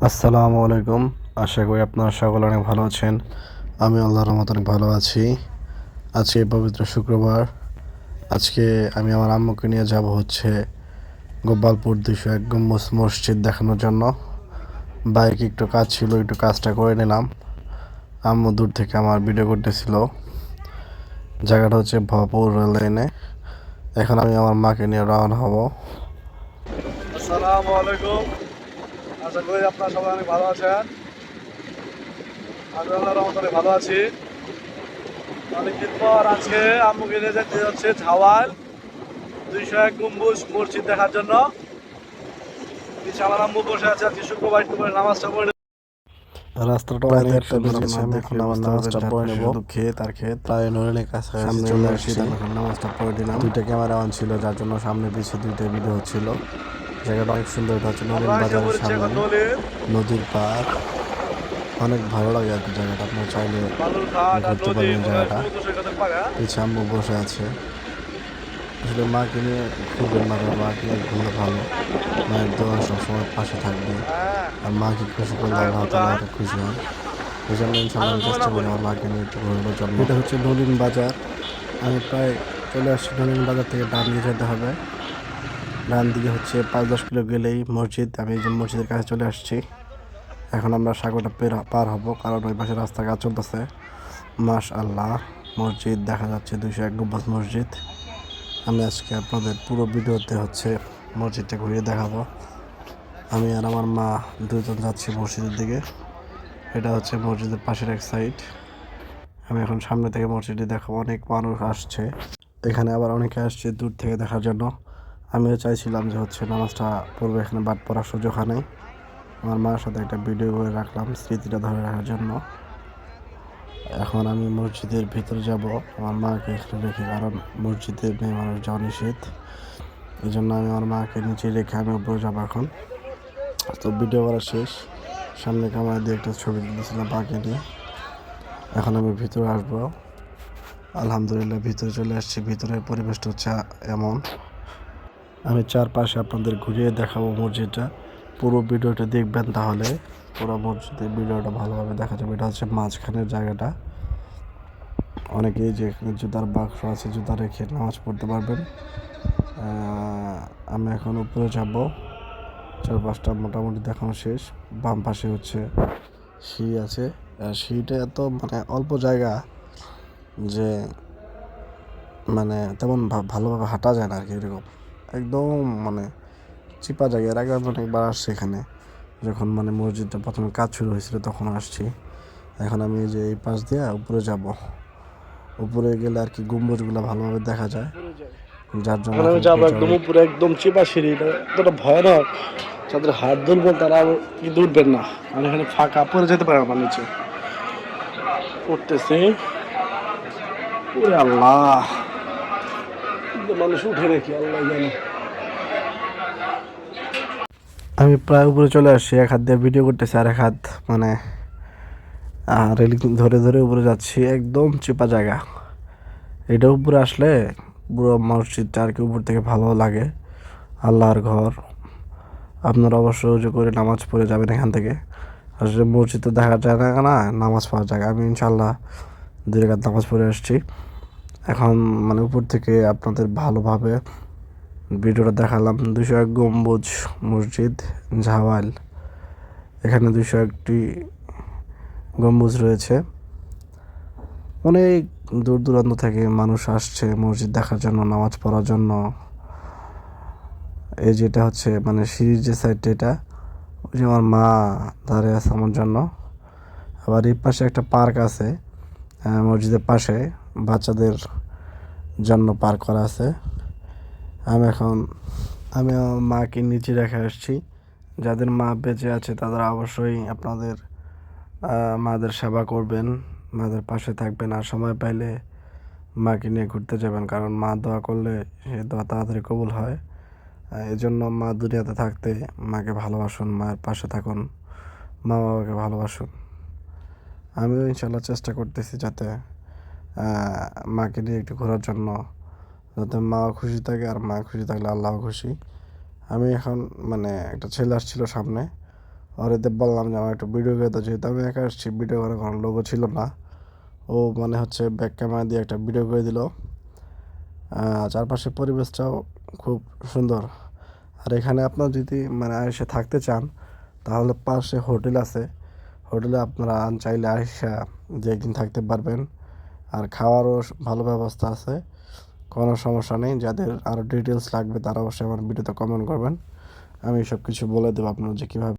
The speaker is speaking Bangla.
আসসালামু আলাইকুম। আশা করি আপনারা সকলে অনেক ভালো আছেন। আমি আল্লাহর রহমতে অনেক ভালো আছি। আজকে পবিত্র শুক্রবার। আজকে আমি আমার আম্মুকে নিয়ে যাব হচ্ছে গোপালপুর 201 গম্বুজ মসজিদ দেখানোর জন্য। বাইকে একটু কাজ ছিল, একটু কাজটা করে নিলাম। আম্মু দূর থেকে আমার ভিডিও করতেছিল। জায়গাটা হচ্ছে ভরপুর রেল লাইনে। এখন আমি আমার মাকে নিয়ে রওনা হব। আসসালামু আলাইকুম। আশা করি আপনারা সবাই অনেক ভালো আছেন। আমি আল্লাহর রহমতে ভালো আছি। অনেকদিন পর আজকে আম্মুকে নিয়ে যেতে হচ্ছে ঝাওয়াল 201 গম্বুজ মসজিদ দেখার জন্য। পিছিয়ে আমার আম্মু বসে আছে, আজকে শুক্রবার একটু করে নামাজটা পড়ে। রাস্তাটা অনেক সুন্দর আছে। আমি এখন আমার নামাজটা পড়ে নেব। ক্ষেত আর ক্ষেত প্রায় নড়েনের কাছাকাছি চলে আসছি। আমি এখন নামাজটা পড়ে দিলাম। দুইটা ক্যামেরা অন ছিল, যার জন্য সামনে পিছিয়ে দুইটা ভিডিও হচ্ছিল। জায়গাটা অনেক সুন্দর। এটা হচ্ছে নলিন আমরা এসে বাজারের পড়েছি এখন সামনে, নদীর পার। অনেক ভালো লাগে আর কি জায়গাটা। আপনার চাইলে বালুরঘাট আর ঘুরতে নদী পারবেন মনে হয় জায়গাটা। সমুদ্র সৈকতের পাড়া। পিছিয়ে আম্মু বসে আছে। আসলে মাকে নিয়ে ঘুরবেন না, মাকে নিয়ে ঘুরলে ভালো। মায়ের দোয়া সবসময় পাশে থাকবে। হ্যাঁ আর মাকে খুশি করলে হ্যাঁ আল্লাহ খোদা। তাআলা অনেক খুশি হন। এই জন্য ইনশাল্লাহ আমি ঘুমে চেষ্টা না করি পড়ি। আমার মাকে নিয়ে একটু ঘোরানোর জন্য। এটা হচ্ছে নলিন বাজার। আমি প্রায় চলে আসছি নলিন বাজার থেকে। ডান দিকে যেতে হবে। ডান দিকে হচ্ছে 5-10 কিলো গেলেই মসজিদ। আমি এই যে মসজিদের কাছে চলে আসছি। এখন আমরা সাগরটা পার হব, কারণ ওই পাশে রাস্তা কাজ চলতেছে। মাশআল্লাহ, মসজিদ দেখা যাচ্ছে 201 গম্বুজ মসজিদ। আমি আজকে আপনাদের পুরো ভিডিওতে হচ্ছে মসজিদটা ঘুরিয়ে দেখাবো। আমি আর আমার মা দুজন যাচ্ছি মসজিদের দিকে। এটা হচ্ছে মসজিদের পাশের এক সাইড। আমি এখন সামনে থেকে মসজিদটি দেখাবো। অনেক মানুষ আসছে এখানে, আবার অনেকে আসছে দূর থেকে দেখার জন্য। আমিও চাইছিলাম যে হচ্ছে নামাজটা পড়বো এখানে, বাট পড়ার সুযোগ নেই। আমার মার সাথে একটা ভিডিও করে রাখলাম স্মৃতিটা ধরে রাখার জন্য। এখন আমি মসজিদের ভিতরে যাব আমার মাকে এখানে রেখে, কারণ মসজিদে মেয়ে মানুষ যাওয়া নিষেধ। এই জন্য আমি আমার মাকে নিচে রেখে আমি উপরে যাবো এখন। তো ভিডিও করা শেষ। সামনে ক্যামেরা দিয়ে একটা ছবি তুলেছিলাম মাকে নিয়ে। এখন আমি ভিতরে আসবো। আলহামদুলিল্লাহ ভিতরে চলে আসছি। ভিতরের পরিবেশটা হচ্ছে এমন। আমি চারপাশে আপনাদের ঘুরিয়ে দেখাবো মসজিদটা। পুরো ভিডিওটা দেখবেন, তাহলে পুরো মসজিদের ভিডিওটা ভালোভাবে দেখা যাবে। এটা হচ্ছে মাঝখানের জায়গাটা। অনেকেই যে এখানে জুতার বাক্স আছে, জুতা রেখে নামাজ পড়তে পারবেন। আমি এখন উপরে যাব। চারপাশটা মোটামুটি দেখানো শেষ। বাম পাশে হচ্ছে সিঁড়ি আছে। আর সিঁড়িটা এত অল্প জায়গা যে তেমন ভালোভাবে হাঁটা যায় না আর কি। এরকম একদম চিপা জায়গা। এর আগে আমি অনেকবার আসছি এখানে, যখন মসজিদটা প্রথমে কাজ শুরু হয়েছিল তখন আসছি। এখন আমি এই যে এই পাশ দিয়ে উপরে যাব। উপরে গেলে আর কি গম্বুজগুলো ভালোভাবে দেখা যায়, যার জন্য এখন আমি এখন যাবো উপরে একদম যাওয়ার। উপরে, একদম চিপা সিঁড়ি। এটা এতটা ভয়ানক, যাদের হাত দুর্বল তারা কিন্তু উঠবেন না, কারণ এখানে ফাঁকা পড়ে যেতে পারে আমার নিচে। উঠতেছি। ওরে আল্লাহ, কিন্তু মানুষ উঠে নাকি আল্লাহ জানে। আমি প্রায় উপরে চলে আসছি। এক হাত দিয়ে ভিডিও করতেছি, আর এক হাত রেলিং ধরে ধরে উপরে যাচ্ছি। একদম চিপা জায়গা। এটা উপরে আসলে পুরো মসজিদটা আর কি উপর থেকে ভালো লাগে। আল্লাহর ঘর। আপনারা অবশ্যই উজু করে নামাজ পড়ে যাবেন এখান থেকে। আসলে মসজিদ তো দেখা যায় না, নামাজ পড়ার জায়গা। আমি ইনশাল্লাহ 2 রাকাত নামাজ পড়ে আসছি। এখন উপর থেকে আপনাদের ভালোভাবে ভিডিওটা দেখালাম। 201 গম্বুজ মসজিদ, ঝাওয়াল। এখানে 201টি গম্বুজ রয়েছে। অনেক দূর দূরান্ত থেকে মানুষ আসছে মসজিদ দেখার জন্য, নামাজ পড়ার জন্য। এই যেটা হচ্ছে সিঁড়ির যে সাইডটা, এটা ওই যে আমার মা দাঁড়িয়ে আছে আমার জন্য। আবার এই পাশে একটা পার্ক আছে মসজিদের পাশে, বাচ্চাদের জন্য পার্ক করা আছে। আমি আমার মাকে নিচে রেখে আসছি। যাদের মা বেঁচে আছে তারা অবশ্যই আপনাদের মাদের সেবা করবেন, মাদের পাশে থাকবেন। আর সময় পাইলে মাকে নিয়ে ঘুরতে যাবেন, কারণ মা দোয়া করলে সে দোয়া তাড়াতাড়ি কবুল হয়। এই জন্য মা দুনিয়াতে থাকতে মাকে ভালোবাসুন, মায়ের পাশে থাকুন, মা বাবাকে ভালোবাসুন। আমিও ইনশাল্লাহ চেষ্টা করতেছি যাতে মাকে নিয়ে একটু ঘোরার জন্য, যাতে মাও খুশি থাকে, আর মা খুশি থাকলে আল্লাহও খুশি। আমি এখন একটা ছেলে আসছিল সামনে, আর এতে বললাম যে আমার একটু ভিডিও করে দাও, যেহেতু আমি একা আসছি, ভিডিও করার কোনো লোগো ছিল না। ও মানে হচ্ছে ব্যাক ক্যামেরা দিয়ে একটা ভিডিও করে দিল। চারপাশের পরিবেশটাও খুব সুন্দর। আর এখানে আপনার যদি মানে এসে থাকতে চান, তাহলে পাশে হোটেল আছে, হোটেলে আপনারা চাইলে এসে যে একদিন থাকতে পারবেন। আর খাওয়ারও ভালো ব্যবস্থা আছে, কোনো সমস্যা নেই। যাদের আরও ডিটেলস লাগবে তারা অবশ্যই আমার ভিডিওতে কমেন্ট করবেন, আমি সব কিছু বলে দেবো আপনার যে কীভাবে